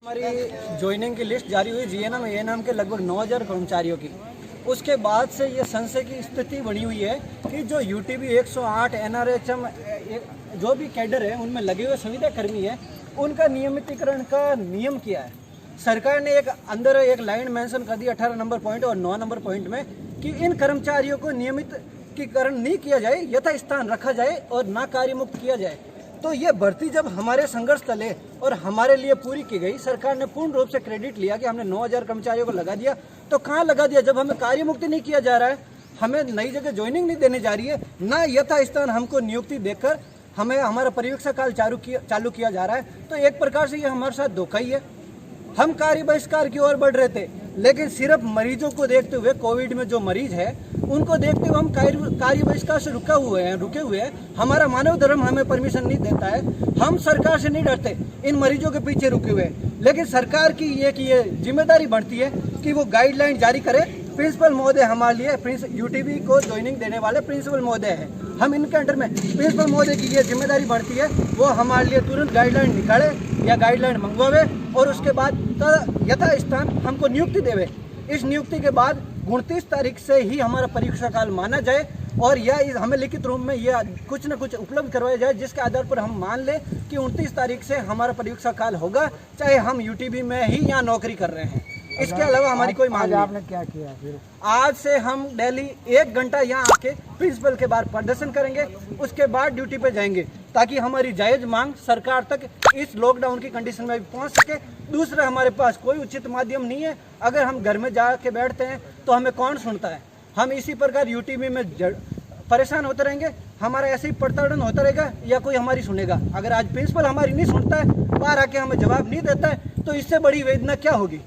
हमारी ज्वाइनिंग की लिस्ट जारी हुई जीएनएम एएनएम के लगभग 9000 कर्मचारियों की। उसके बाद से ये संशय की स्थिति बनी हुई है कि जो यूटीबी 108 एनआरएचएम जो भी कैडर है उनमें लगे हुए संविदा कर्मी है, उनका नियमितीकरण का नियम किया है। सरकार ने अंदर एक लाइन मेंशन कर दी 18 नंबर पॉइंट और 9 नंबर पॉइंट में कि इन कर्मचारियों को नियमितीकरण नहीं किया जाए, यथास्थान रखा जाए और ना कार्यमुक्त किया जाए। तो ये भर्ती जब हमारे संघर्ष तले और हमारे लिए पूरी की गई, सरकार ने पूर्ण रूप से क्रेडिट लिया कि हमने 9000 कर्मचारियों को लगा दिया। तो कहाँ लगा दिया जब हमें कार्यमुक्ति नहीं किया जा रहा है, हमें नई जगह ज्वाइनिंग नहीं देने जा रही है, ना यथास्थान हमको नियुक्ति देकर हमें हमारा परिवीक्षा काल चालू किया जा रहा है। तो एक प्रकार से ये हमारे साथ धोखा ही है। हम कार्य बहिष्कार की ओर बढ़ रहे थे, लेकिन सिर्फ मरीजों को देखते हुए, कोविड में जो मरीज है उनको देखते हुए हम कार्य बहिष्कार से रुके हुए हैं। हमारा मानव धर्म हमें परमिशन नहीं देता है। हम सरकार से नहीं डरते, इन मरीजों के पीछे रुके हुए हैं। लेकिन सरकार की ये जिम्मेदारी बनती है कि वो गाइडलाइन जारी करे। प्रिंसिपल महोदय हमारे लिए यूटीबी को ज्वाइनिंग देने वाले प्रिंसिपल महोदय हैं, हम इनके अंडर में प्रिंसिपल महोदय की ये जिम्मेदारी बढ़ती है वो हमारे लिए तुरंत गाइडलाइन निकाले या गाइडलाइन मंगवावे और उसके बाद यथास्थान हमको नियुक्ति देवे। इस नियुक्ति के बाद 29 तारीख से ही हमारा परीक्षा काल माना जाए और यह हमें लिखित रूप में यह कुछ न कुछ उपलब्ध करवाया जाए, जिसके आधार पर हम मान लें कि 29 तारीख से हमारा परीक्षा काल होगा, चाहे हम यूटीबी में ही यहाँ नौकरी कर रहे हैं। इसके अलावा हमारी कोई मांग नहीं। आपने क्या किया फिर? आज से हम डेली 1 घंटा यहाँ आके प्रिंसिपल के बाहर प्रदर्शन करेंगे, उसके बाद ड्यूटी पे जाएंगे ताकि हमारी जायज मांग सरकार तक इस लॉकडाउन की कंडीशन में भी पहुँच सके। दूसरा, हमारे पास कोई उचित माध्यम नहीं है। अगर हम घर में जाके बैठते हैं तो हमें कौन सुनता है। हम इसी प्रकार यूटीबी में परेशान होते रहेंगे, हमारा ऐसे ही प्रताड़न होता रहेगा या कोई हमारी सुनेगा। अगर आज प्रिंसिपल हमारी नहीं सुनता है, बाहर आके हमें जवाब नहीं देता है, तो इससे बड़ी वेदना क्या होगी।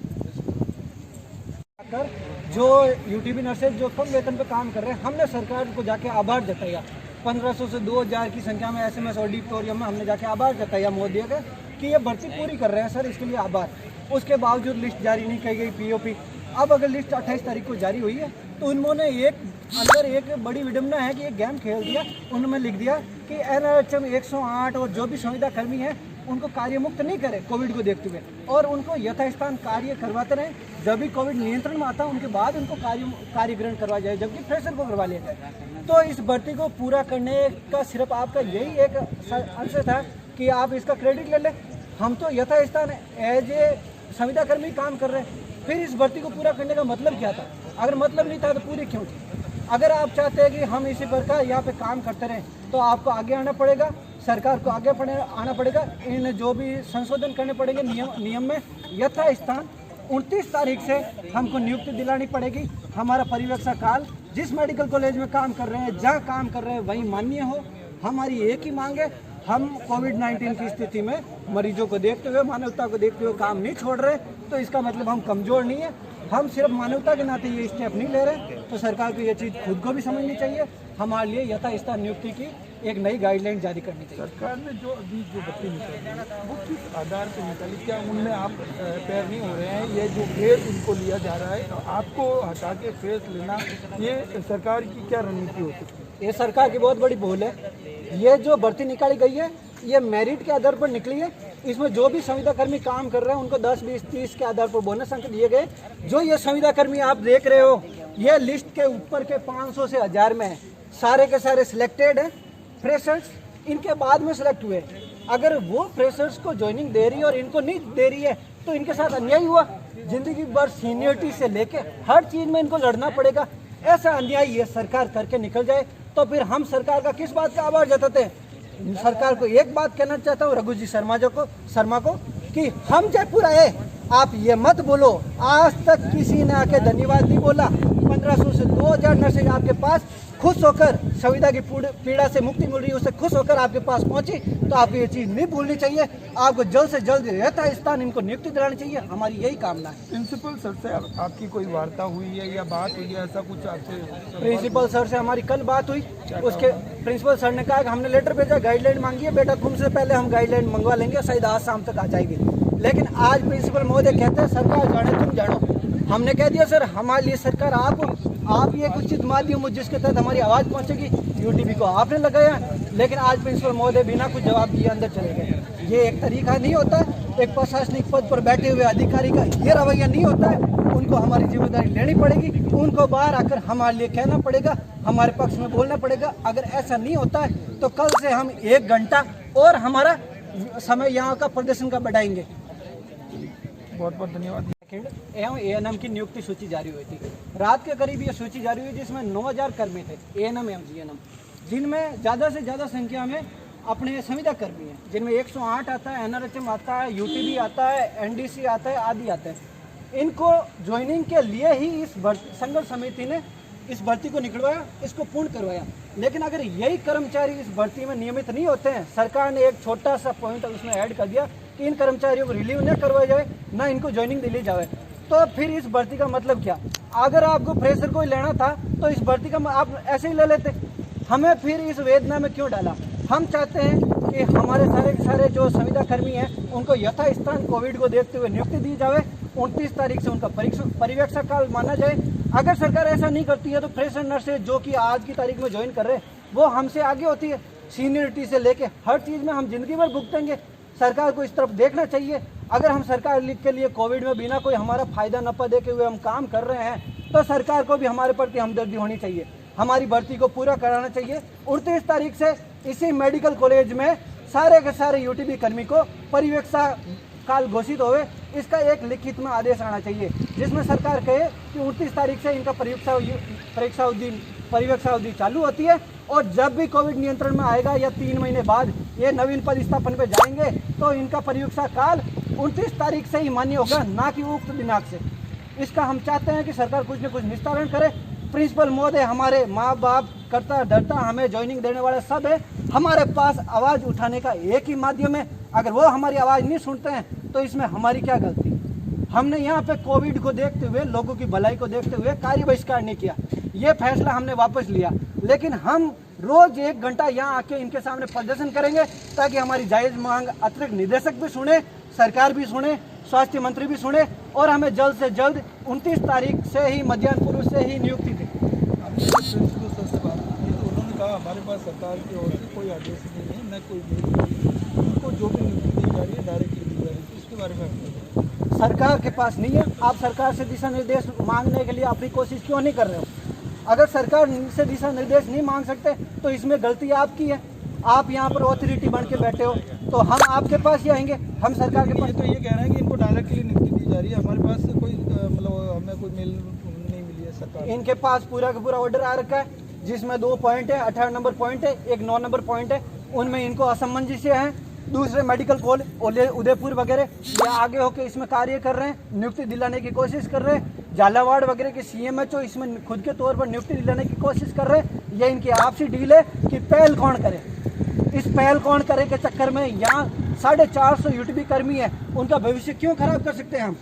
जो यूटीबी नर्सेज जो कम वेतन पे काम कर रहे हैं, हमने सरकार को जाके आभार जताया। 1500 से 2000 की संख्या में एसएमएस ऑडिटोरियम में हमने जाके आभार जताया मोदी का कि ये भर्ती पूरी कर रहे हैं सर, इसके लिए आभार। उसके बावजूद लिस्ट जारी नहीं की गई पीओपी। अब अगर लिस्ट 28 तारीख को जारी हुई है तो उन्होंने एक बड़ी विडम्बना है कि एक गेम खेल दिया। उन्होंने लिख दिया कि एनआरएचएम 108 और जो भी संविदा कर्मी है उनको कार्यमुक्त नहीं करे कोविड को देखते हुए, और उनको यथास्थान कार्य करवाते रहे। जब भी कोविड नियंत्रण में आता उनके बाद उनको कार्य ग्रहण करवाया जाए, जबकि फ्रेशर को करवा लिया जाए। तो इस भर्ती को पूरा करने का सिर्फ आपका यही एक अंश था कि आप इसका क्रेडिट ले लें। हम तो यथास्थान एज ए संविदा कर्मी काम कर रहे हैं, फिर इस भर्ती को पूरा करने का मतलब क्या था? अगर मतलब नहीं था तो पूरी क्यों थी? अगर आप चाहते हैं कि हम इसी प्रकार यहाँ पे काम करते रहें तो आपको आगे आना पड़ेगा, सरकार को आगे आना पड़ेगा। इन जो भी संशोधन करने पड़ेंगे नियम में यथास्थान 29 तारीख से हमको नियुक्ति दिलानी पड़ेगी। हमारा परिवीक्षा काल जिस मेडिकल कॉलेज में काम कर रहे हैं, जहाँ काम कर रहे हैं, वही मान्य हो। हमारी एक ही मांग है, हम कोविड-19 की स्थिति में मरीजों को देखते हुए, मानवता को देखते हुए काम नहीं छोड़ रहे। तो इसका मतलब हम कमज़ोर नहीं है, हम सिर्फ मानवता के नाते ये स्टेप नहीं ले रहे। तो सरकार को ये चीज़ खुद को भी समझनी चाहिए, हमारे लिए यथास्थान नियुक्ति की एक नई गाइडलाइन जारी करनी चाहिए। सरकार ने जो भर्ती निकाली वो किस आधार पर निकाली? क्या उनमें आप पैर नहीं हो रहे हैं? ये जो फेस उनको लिया जा रहा है, आपको हटा के फेस लेना, ये सरकार की क्या रणनीति हो सकती है? ये सरकार की बहुत बड़ी भूल है। ये जो भर्ती निकाली गई है ये मेरिट के आधार पर निकली है। इसमें जो भी संविदा कर्मी काम कर रहे हैं उनको 10, 20, 30 के आधार पर बोनस अंक दिए गए। जो ये संविदा कर्मी आप देख रहे हो, ये लिस्ट के ऊपर के 500 से 1000 में है, सारे के सारे सिलेक्टेड हैं फ्रेशर्स, इनके बाद में सिलेक्ट हुए। अगर वो फ्रेशर्स को ज्वाइनिंग दे रही है और इनको नहीं दे रही है तो इनके साथ अन्याय हुआ। जिंदगी भर सीनियरिटी से लेके हर चीज़ में इनको लड़ना पड़ेगा। ऐसा अन्याय ये सरकार करके निकल जाए तो फिर हम सरकार का किस बात का आभार जताते हैं? सरकार को एक बात कहना चाहता हूँ, रघु जी शर्मा को कि हम जयपुर आए, आप ये मत बोलो आज तक किसी ने आके धन्यवाद नहीं बोला। 1500 से 2000 नर्सेज आपके पास खुश होकर संविदा की पीड़ा से मुक्ति मिल रही है, उससे खुश होकर आपके पास पहुंची। तो आपको ये चीज़ नहीं भूलनी चाहिए, आपको जल्द से जल्द यथास्थान इनको नियुक्ति दिलानी चाहिए। हमारी यही कामना है। प्रिंसिपल सर से आपकी कोई वार्ता हुई है या बात हुई है, ऐसा कुछ आपसे? प्रिंसिपल सर से हमारी कल बात हुई। उसके प्रिंसिपल सर ने कहा कि हमने लेटर भेजा, गाइडलाइन मांगी है, बेटा तुमसे पहले हम गाइडलाइन मंगवा लेंगे, शायद आज शाम तक आ जाएगी। लेकिन आज प्रिंसिपल महोदय कहते हैं सरकार जाने तुम जानो। हमने कह दिया सर हमारे लिए सरकार आप ये कुछ उचित माध्यम हो जिसके तहत हमारी आवाज़ पहुंचेगी। यूटीबी को आपने लगाया, लेकिन आज प्रिंसिपल महोदय बिना कुछ जवाब दिए अंदर चले गए। ये एक तरीका नहीं होता। एक प्रशासनिक पद पर बैठे हुए अधिकारी का ये रवैया नहीं होता है, उनको हमारी जिम्मेदारी लेनी पड़ेगी, उनको बाहर आकर हमारे लिए कहना पड़ेगा, हमारे पक्ष में बोलना पड़ेगा। अगर ऐसा नहीं होता है तो कल से हम 1 घंटा और हमारा समय यहाँ का प्रदर्शन का बढ़ाएंगे। बहुत बहुत धन्यवाद। एवं एएनएम की नियुक्ति सूची जारी हुई थी। रात के करीब ये सूची जारी हुई जिसमें 9000 कर्मी थे, एएनएम एवं जीएनएम, जिनमें ज़्यादा से ज़्यादा संख्या में अपने संविदा कर्मी हैं, जिनमें 108 आता है, एनआरएचएम आता है, यूटीबी आता है, एनडीसी आता है, आदि आता है। इनको ज्वाइनिंग के लिए ही इस संघर्ष समिति ने इस भर्ती को निकलवाया, इसको पूर्ण करवाया। लेकिन अगर यही कर्मचारी इस भर्ती में नियमित नहीं होते हैं, सरकार ने एक छोटा सा पॉइंट उसमें ऐड कर दिया कि इन कर्मचारियों को रिलीव न करवाया जाए, ना इनको ज्वाइनिंग दिली जाए, तो फिर इस भर्ती का मतलब क्या? अगर आपको फ्रेशर को ही लेना था तो इस भर्ती का आप ऐसे ही ले लेते, हमें फिर इस वेदना में क्यों डाला? हम चाहते हैं कि हमारे सारे के सारे जो संविदा कर्मी हैं उनको यथास्थान कोविड को देखते हुए नियुक्ति दी जाए। 29 तारीख से उनका परिवीक्षा काल माना जाए। अगर सरकार ऐसा नहीं करती है तो फ्रेशर नर्सेज जो कि आज की तारीख में ज्वाइन कर रहे हैं वो हमसे आगे होती है, सीनियरिटी से लेके हर चीज़ में हम जिंदगी भर भुगतेंगे। सरकार को इस तरफ देखना चाहिए। अगर हम सरकार के लिए कोविड में बिना कोई हमारा फायदा नफा देके हुए हम काम कर रहे हैं तो सरकार को भी हमारे प्रति हमदर्दी होनी चाहिए, हमारी भर्ती को पूरा कराना चाहिए। 29 तारीख से इसी मेडिकल कॉलेज में सारे के सारे यूटीबी कर्मी को परिवीक्षा काल घोषित होवे, इसका एक लिखित में आदेश आना चाहिए जिसमें सरकार कहे कि 29 तारीख से इनका परिवीक्षा अवधि चालू होती है और जब भी कोविड नियंत्रण में आएगा या 3 महीने बाद ये नवीन पद स्थापन पे जाएंगे तो इनका परिवीक्षा काल 29 तारीख से ही मान्य होगा, ना कि उक्त दिनांक से। इसका हम चाहते हैं कि सरकार कुछ न कुछ निस्तारण करे। प्रिंसिपल महोदय हमारे माँ बाप करता धरता हमें ज्वाइनिंग देने वाले सब है, हमारे पास आवाज़ उठाने का एक ही माध्यम है। अगर वो हमारी आवाज़ नहीं सुनते हैं तो इसमें हमारी क्या गलती? हमने यहाँ पे कोविड को देखते हुए, लोगों की भलाई को देखते हुए कार्य बहिष्कार नहीं किया, ये फैसला हमने वापस लिया। लेकिन हम रोज 1 घंटा यहाँ आके इनके सामने प्रदर्शन करेंगे ताकि हमारी जायज़ मांग अतिरिक्त निदेशक भी सुने, सरकार भी सुने, स्वास्थ्य मंत्री भी सुने और हमें जल्द से जल्द 29 तारीख से ही मध्याह्न पूर्व से ही नियुक्ति दी। उन्होंने कहा हमारे पास सरकार की ओर से कोई आदेश नहीं है, न कोई उनको जो भी नियुक्ति दी जा रही है डायरेक्टली दी जा रही है, इसके बारे में सरकार के पास नहीं है। आप सरकार से दिशा निर्देश मांगने के लिए अपनी कोशिश क्यों नहीं कर रहे हो? अगर सरकार से दिशा निर्देश नहीं मांग सकते तो इसमें गलती आपकी है। आप यहाँ पर ऑथोरिटी बन के बैठे हो तो हम आपके पास ही आएंगे, हम सरकार के पास। तो ये कह रहे हैं कि इनको डायरेक्टली नियुक्ति दी जा रही है, हमारे पास कोई मतलब हमें कोई मेल नहीं मिली है सरकार। इनके पास पूरा का पूरा ऑर्डर आ रखा है जिसमें 2 पॉइंट है, 18 नंबर पॉइंट है, एक 9 नंबर पॉइंट है। उनमें इनको असमंजस्य है। दूसरे मेडिकल कॉलेज उदयपुर वगैरह ये आगे होकर इसमें कार्य कर रहे हैं, नियुक्ति दिलाने की कोशिश कर रहे हैं। झालावाड़ वगैरह के CMHO इसमें खुद के तौर पर नियुक्ति दिलाने की कोशिश कर रहे हैं। ये इनकी आपसी डील है कि पहल कौन करे। इस पहल कौन करे के चक्कर में यहाँ 450 यूटीबी कर्मी है, उनका भविष्य क्यों खराब कर सकते हैं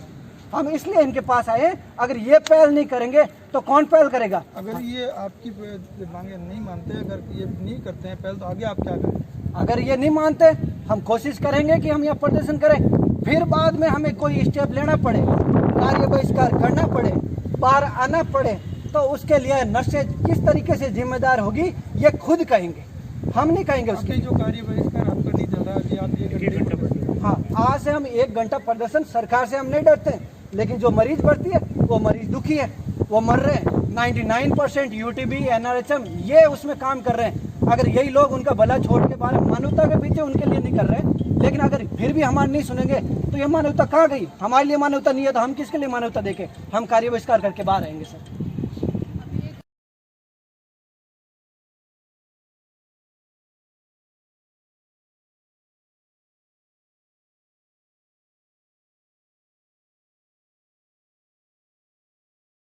हम इसलिए इनके पास आए। अगर ये पहल नहीं करेंगे तो कौन पहल करेगा? अगर ये आपकी मांगे नहीं मानते, अगर ये नहीं करते हैं पहल, तो आगे आप क्या करें? अगर ये नहीं मानते हम कोशिश करेंगे कि हम यहाँ प्रदर्शन करें, फिर बाद में हमें कोई स्टेप लेना पड़े, कार्य बहिष्कार करना पड़े, बाहर आना पड़े, तो उसके लिए नर्सेज किस तरीके से जिम्मेदार होगी ये खुद कहेंगे, हम नहीं कहेंगे। उसके जो कार्य बहिष्कार आपका नहीं चल रहा कि आप 1 घंटे, हाँ, आज से हम 1 घंटा प्रदर्शन, सरकार से हम नहीं डरते हैं, लेकिन जो मरीज भर्ती है वो मरीज दुखी है, वो मर रहे हैं। 99% यूटीबी NRHM ये उसमें काम कर रहे हैं। अगर यही लोग उनका भला छोड़ के बारे मानवता के पीछे उनके लिए नहीं कर रहे हैं, लेकिन अगर फिर भी हमारे नहीं सुनेंगे तो ये मानवता कहाँ गई? हमारे लिए मानवता नहीं है तो हम किसके लिए मानवता देके हम कार्य बहिष्कार करके बाहर आएंगे सर।